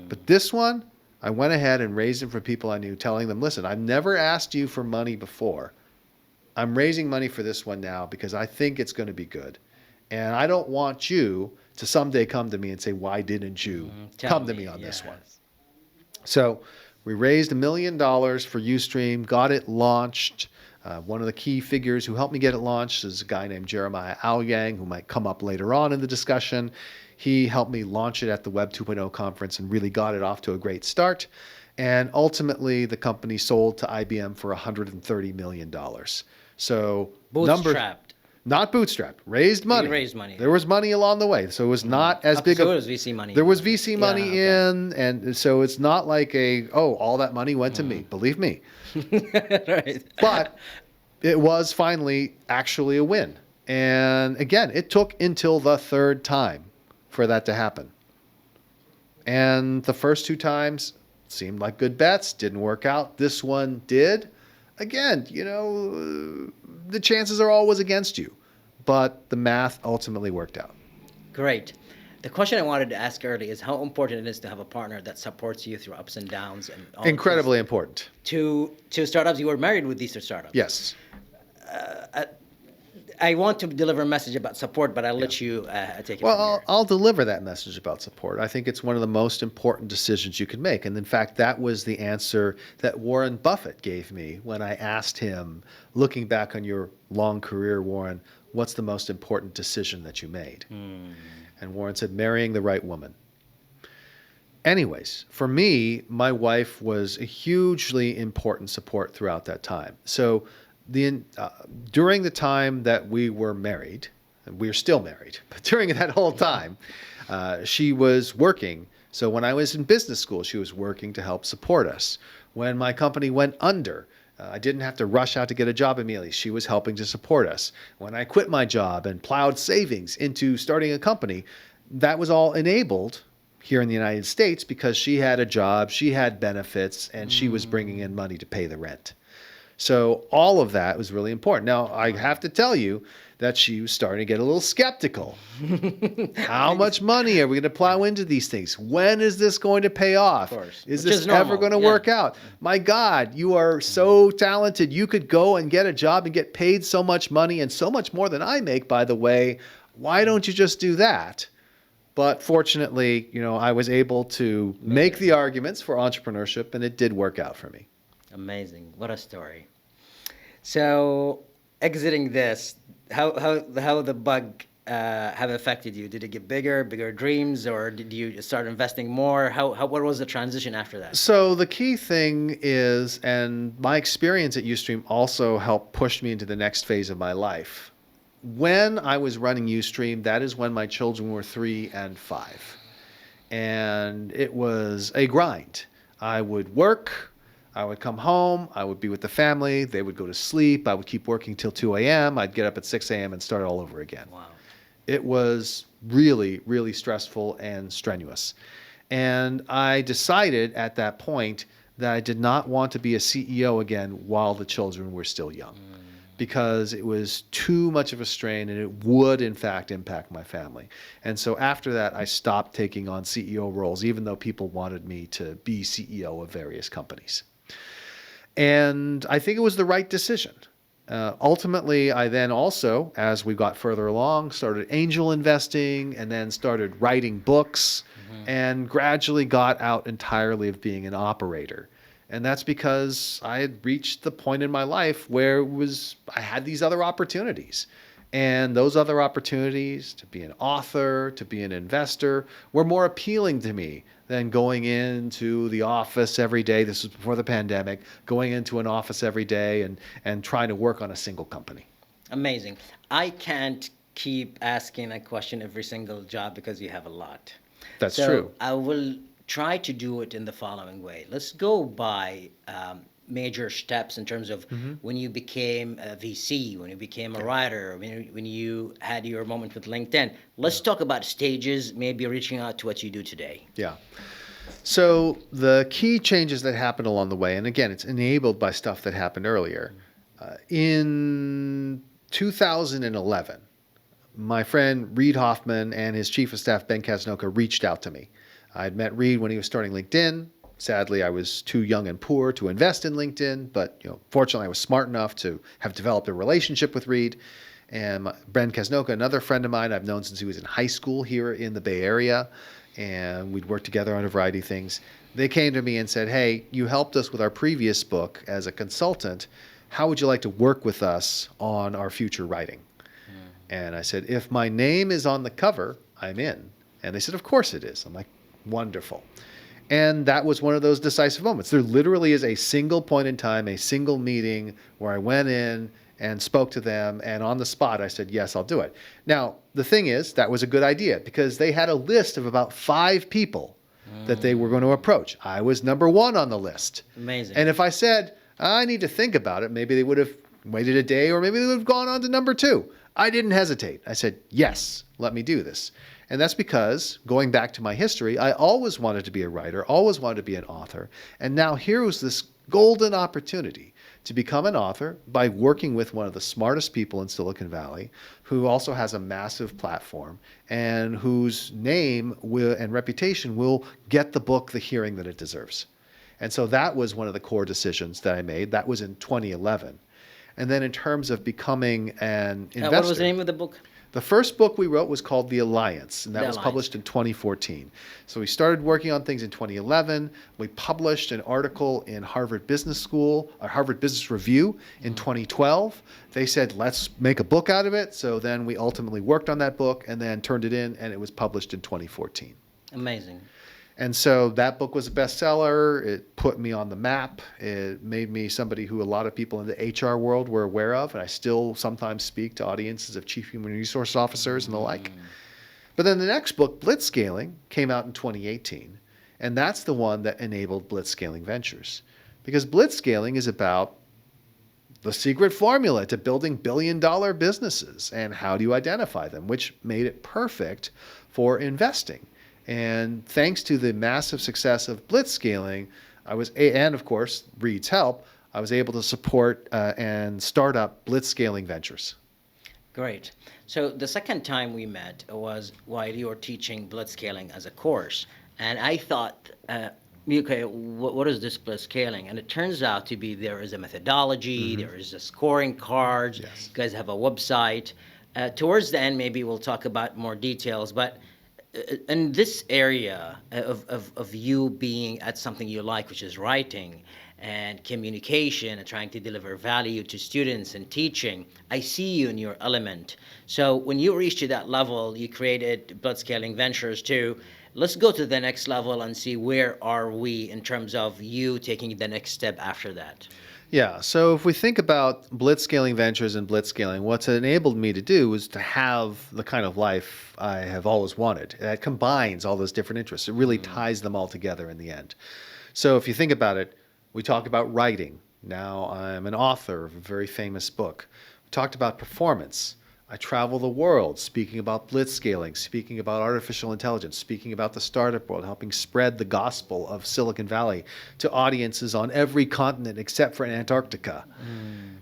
But this one, I went ahead and raised it from people I knew, telling them, listen, I've never asked you for money before. I'm raising money for this one now because I think it's going to be good. And I don't want you to someday come to me and say, why didn't you come to me on this one? So we raised $1 million for Ustream, got it launched. One of the key figures who helped me get it launched is a guy named Jeremiah Aoyang, who might come up later on in the discussion. He helped me launch it at the Web 2.0 conference and really got it off to a great start. And ultimately, the company sold to IBM for $130 million. So Bootstrapped. Not bootstrapped, raised money. You raised money. There was money along the way. So it was not as big So it was VC money. There was VC money in, and so it's not like all that money went to me. Believe me. Right. But it was finally actually a win. And again, it took until the third time for that to happen. And the first 2 times seemed like good bets, didn't work out. This one did. Again, the chances are always against you, but the math ultimately worked out. Great. The question I wanted to ask earlier is how important it is to have a partner that supports you through ups and downs and all Incredibly important. To startups. You were married with these 2 startups. Yes. I want to deliver a message about support, but I'll let you take it from here. I'll deliver that message about support. I think it's one of the most important decisions you can make. And in fact, that was the answer that Warren Buffett gave me when I asked him, looking back on your long career, Warren, what's the most important decision that you made? And Warren said, marrying the right woman. Anyways, for me, my wife was a hugely important support throughout that time. So during the time that we were married, and we are still married, but during that whole time, she was working. So when I was in business school, she was working to help support us. When my company went under, I didn't have to rush out to get a job immediately. She was helping to support us. When I quit my job and plowed savings into starting a company, that was all enabled here in the United States because she had a job, she had benefits, and she was bringing in money to pay the rent. So all of that was really important. Now, I have to tell you that she was starting to get a little skeptical. How much money are we going to plow into these things? When is this going to pay off? Of course. Is Which this is ever normal. going to Yeah. work out? My God, you are so talented. You could go and get a job and get paid so much money, and so much more than I make, by the way. Why don't you just do that? But fortunately, I was able to make the arguments for entrepreneurship, and it did work out for me. Amazing. What a story. So, exiting this, how the bug have affected you? Did it get bigger dreams, or did you start investing more? What was the transition after that? So the key thing is, and my experience at Ustream also helped push me into the next phase of my life. When I was running Ustream, that is when my children were 3 and 5. And it was a grind. I would work, I would come home, I would be with the family, they would go to sleep, I would keep working till 2 a.m., I'd get up at 6 a.m. and start all over again. Wow. It was really, really stressful and strenuous. And I decided at that point that I did not want to be a CEO again while the children were still young, because it was too much of a strain and it would, in fact, impact my family. And so after that, I stopped taking on CEO roles, even though people wanted me to be CEO of various companies. And I think it was the right decision. Ultimately, I then also, as we got further along, started angel investing and then started writing books and gradually got out entirely of being an operator. And that's because I had reached the point in my life where I had these other opportunities. And those other opportunities, to be an author, to be an investor, were more appealing to me than going into the office every day. This was before the pandemic, going into an office every day and trying to work on a single company. Amazing. I can't keep asking a question every single job because you have a lot. That's So true. I will try to do it in the following way. Let's go by major steps in terms of when you became a VC, when you became a writer, when you had your moment with LinkedIn. Let's talk about stages, maybe reaching out to what you do today. Yeah. So the key changes that happened along the way, and again, it's enabled by stuff that happened earlier. In 2011, my friend Reid Hoffman and his chief of staff, Ben Casnocha, reached out to me. I'd met Reid when he was starting LinkedIn. Sadly, I was too young and poor to invest in LinkedIn, but fortunately, I was smart enough to have developed a relationship with Reid. And Ben Casnocha, another friend of mine I've known since he was in high school here in the Bay Area, and we'd worked together on a variety of things. They came to me and said, "Hey, you helped us with our previous book as a consultant. How would you like to work with us on our future writing?" And I said, "If my name is on the cover, I'm in." And they said, "Of course it is." I'm like, "Wonderful." And that was one of those decisive moments. There literally is a single point in time, a single meeting where I went in and spoke to them, and on the spot I said, "Yes, I'll do it." Now, the thing is, that was a good idea because they had a list of about 5 people that they were going to approach. I was number 1 on the list. Amazing. And if I said, "I need to think about it," maybe they would have waited a day, or maybe they would have gone on to number 2. I didn't hesitate. I said, "Yes, let me do this." And that's because, going back to my history, I always wanted to be a writer, always wanted to be an author. And now here was this golden opportunity to become an author by working with one of the smartest people in Silicon Valley, who also has a massive platform and whose name and reputation will get the book the hearing that it deserves. And so that was one of the core decisions that I made. That was in 2011. And then in terms of becoming an investor. What was the name of the book? The first book we wrote was called The Alliance, and that The was Alliance. published in 2014. So we started working on things in 2011. We published an article in Harvard Business School, or Harvard Business Review in 2012. They said, "Let's make a book out of it." So then we ultimately worked on that book and then turned it in, and it was published in 2014. Amazing. And so that book was a bestseller. It put me on the map. It made me somebody who a lot of people in the HR world were aware of. And I still sometimes speak to audiences of chief human resource officers and the like. But then the next book, Blitzscaling, came out in 2018. And that's the one that enabled Blitzscaling Ventures. Because Blitzscaling is about the secret formula to building billion-dollar businesses and how do you identify them, which made it perfect for investing. And thanks to the massive success of Blitzscaling, and of course Reid's help, I was able to support and start up Blitzscaling Ventures. Great. So the second time we met was while you were teaching blitzscaling as a course, and I thought, okay, what is this blitzscaling? And it turns out to be there is a methodology, there is a scoring cards. Yes. You guys have a website. Towards the end, maybe we'll talk about more details, but in this area of you being at something you like, which is writing and communication and trying to deliver value to students and teaching, I see you in your element. So when you reached to that level, you created Blitzscaling Ventures too. Let's go to the next level and see where are we in terms of you taking the next step after that. Yeah, so if we think about Blitzscaling Ventures and Blitzscaling, what's enabled me to do is to have the kind of life I have always wanted. That combines all those different interests. It really ties them all together in the end. So if you think about it, we talked about writing. Now I'm an author of a very famous book. We talked about performance. I travel the world speaking about blitzscaling, speaking about artificial intelligence, speaking about the startup world, helping spread the gospel of Silicon Valley to audiences on every continent except for Antarctica.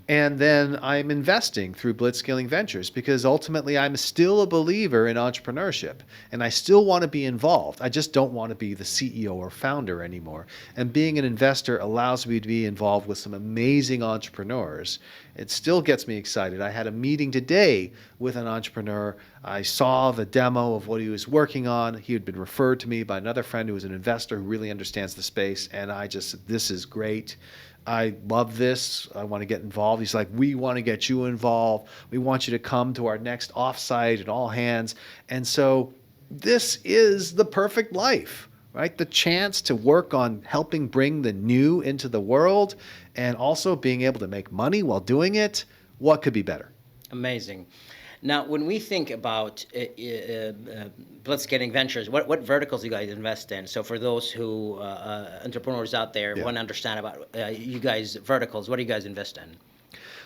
And then I'm investing through Blitzscaling Ventures because ultimately I'm still a believer in entrepreneurship and I still want to be involved. I just don't want to be the CEO or founder anymore. And being an investor allows me to be involved with some amazing entrepreneurs. It still gets me excited. I had a meeting today with an entrepreneur. I saw the demo of what he was working on. He had been referred to me by another friend who was an investor who really understands the space. And I just said, this is great. I love this. I want to get involved. He's like, we want to get you involved. We want you to come to our next offsite and all hands. And so this is the perfect life, right? The chance to work on helping bring the new into the world and also being able to make money while doing it. What could be better? Amazing. Now, when we think about Blitzscaling Ventures, what verticals you guys invest in? So for those who entrepreneurs out there want to understand about you guys verticals, what do you guys invest in?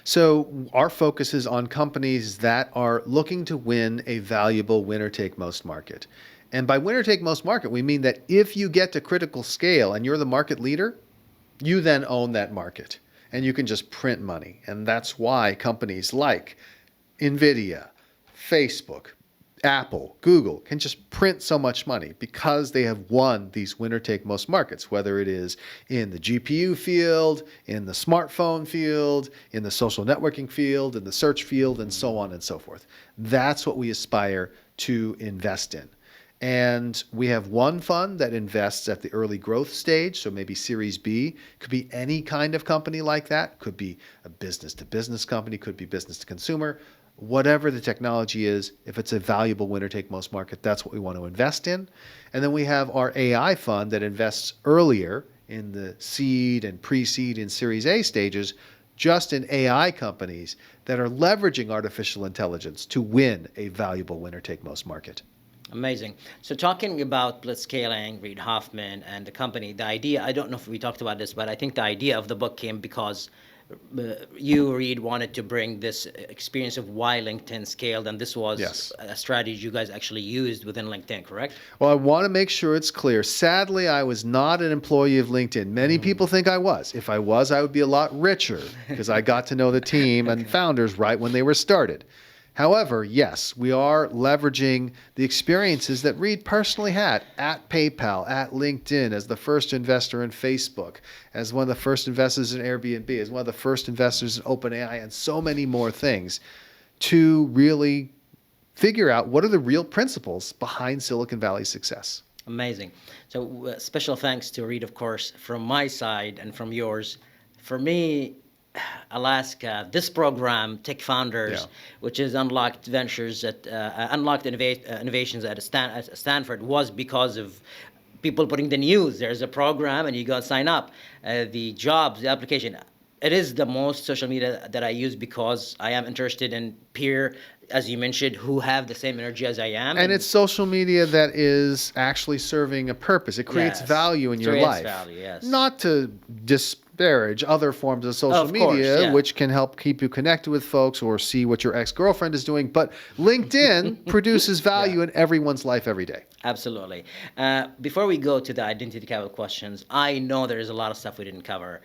So our focus is on companies that are looking to win a valuable winner-take-most market. And by winner-take-most market, we mean that if you get to critical scale and you're the market leader, you then own that market. And you can just print money. And that's why companies like NVIDIA, Facebook, Apple, Google can just print so much money because they have won these winner-take-most markets, whether it is in the GPU field, in the smartphone field, in the social networking field, in the search field, and so on and so forth. That's what we aspire to invest in. And we have one fund that invests at the early growth stage, so maybe Series B. Could be any kind of company like that. Could be a business-to-business company, could be business-to-consumer. Whatever the technology is, if it's a valuable winner-take-most market, that's what we want to invest in. And then we have our AI fund that invests earlier in the seed and pre-seed and Series A stages, just in AI companies that are leveraging artificial intelligence to win a valuable winner-take-most market. Amazing. So talking about Blitzscaling, Reid Hoffman, and the company, the idea, I don't know if we talked about this, but I think the idea of the book came because you, Reid, wanted to bring this experience of why LinkedIn scaled, and this was a strategy you guys actually used within LinkedIn, correct? Well, I want to make sure it's clear. Sadly, I was not an employee of LinkedIn. Many people think I was. If I was, I would be a lot richer because I got to know the team and founders right when they were started. However, yes, we are leveraging the experiences that Reid personally had at PayPal, at LinkedIn, as the first investor in Facebook, as one of the first investors in Airbnb, as one of the first investors in OpenAI, and so many more things to really figure out what are the real principles behind Silicon Valley's success. Amazing. So special thanks to Reid, of course, from my side and from yours. For me, Alaska, this program, Tech Founders, which is Unlocked Ventures at Unlocked Innovations at Stanford, was because of people putting the news. There's a program, and you go sign up. The jobs, the application. It is the most social media that I use because I am interested in peer, as you mentioned, who have the same energy as I am. And it's social media that is actually serving a purpose. It creates value in your life. Value, yes. Not to disparage other forms of social media, which can help keep you connected with folks or see what your ex-girlfriend is doing. But LinkedIn produces value in everyone's life every day. Absolutely. Before we go to the identity capital questions, I know there is a lot of stuff we didn't cover.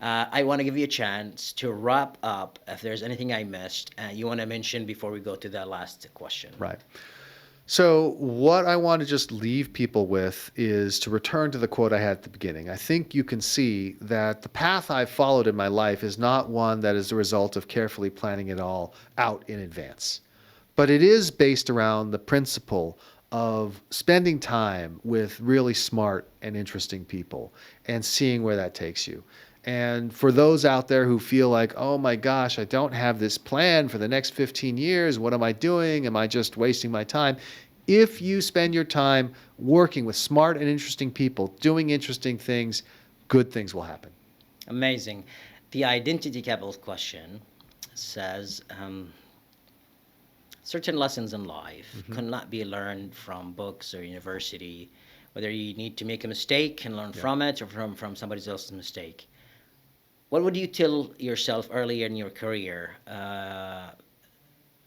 I want to give you a chance to wrap up if there's anything I missed you want to mention before we go to the last question. Right. So what I want to just leave people with is to return to the quote I had at the beginning. I think you can see that the path I've followed in my life is not one that is the result of carefully planning it all out in advance, but it is based around the principle of spending time with really smart and interesting people and seeing where that takes you. And for those out there who feel like, oh my gosh, I don't have this plan for the next 15 years. What am I doing? Am I just wasting my time? If you spend your time working with smart and interesting people, doing interesting things, good things will happen. Amazing. The identity capital question says certain lessons in life cannot be learned from books or university, whether you need to make a mistake and learn from it or from somebody else's mistake. What would you tell yourself earlier in your career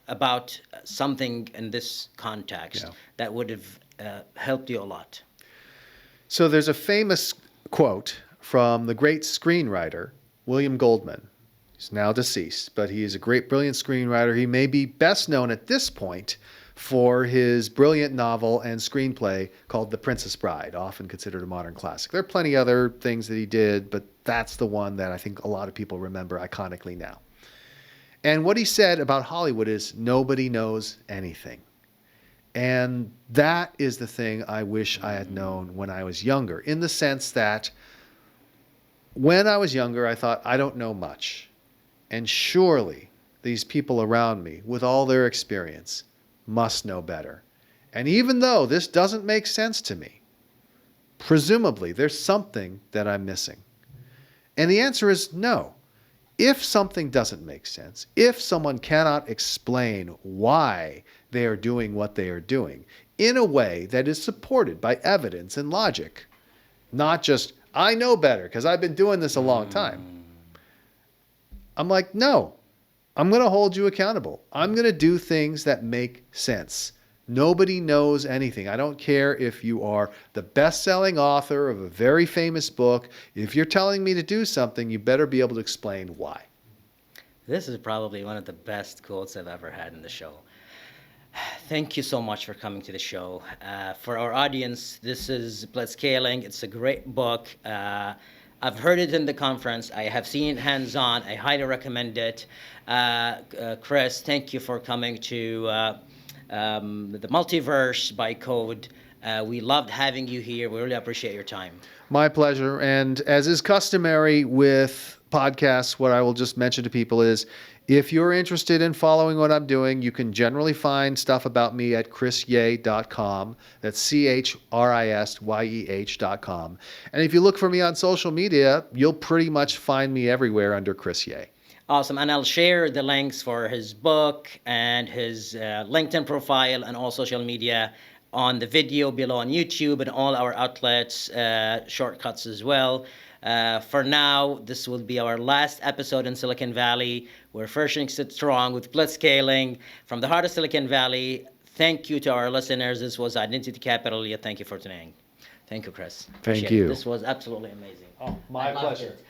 about something in this context that would have helped you a lot? So there's a famous quote from the great screenwriter, William Goldman. He's now deceased, but he is a great, brilliant screenwriter. He may be best known at this point for his brilliant novel and screenplay called The Princess Bride, often considered a modern classic. There are plenty other things that he did, but that's the one that I think a lot of people remember iconically now. And what he said about Hollywood is nobody knows anything. And that is the thing I wish I had known when I was younger, in the sense that when I was younger, I thought, I don't know much. And surely these people around me, with all their experience, must know better. And even though this doesn't make sense to me, presumably there's something that I'm missing. And the answer is no. If something doesn't make sense, if someone cannot explain why they are doing what they are doing in a way that is supported by evidence and logic, not just, I know better because I've been doing this a long time. I'm like, no, I'm going to hold you accountable. I'm going to do things that make sense. Nobody knows anything. I don't care if you are the best-selling author of a very famous book. If you're telling me to do something, you better be able to explain why. This is probably one of the best quotes I've ever had in the show. Thank you so much for coming to the show. For our audience, this is Blitzscaling. It's a great book. I've heard it in the conference. I have seen it hands-on. I highly recommend it. Chris, thank you for coming to the Multiverse by Code. We loved having you here. We really appreciate your time. My pleasure. And as is customary with podcasts, what I will just mention to people is, if you're interested in following what I'm doing, you can generally find stuff about me at chrisyeh.com. That's CHRISYEH.com. And if you look for me on social media, you'll pretty much find me everywhere under Chris Yeh. Awesome. And I'll share the links for his book and his LinkedIn profile and all social media on the video below on YouTube and all our outlets, shortcuts as well. For now, this will be our last episode in Silicon Valley. We're finishing strong with Blitzscaling from the heart of Silicon Valley. Thank you to our listeners. This was Identity Capital. Thank you for tuning in. Thank you, Chris. Thank Appreciate you. it. This was absolutely amazing. Oh, my I loved pleasure. it.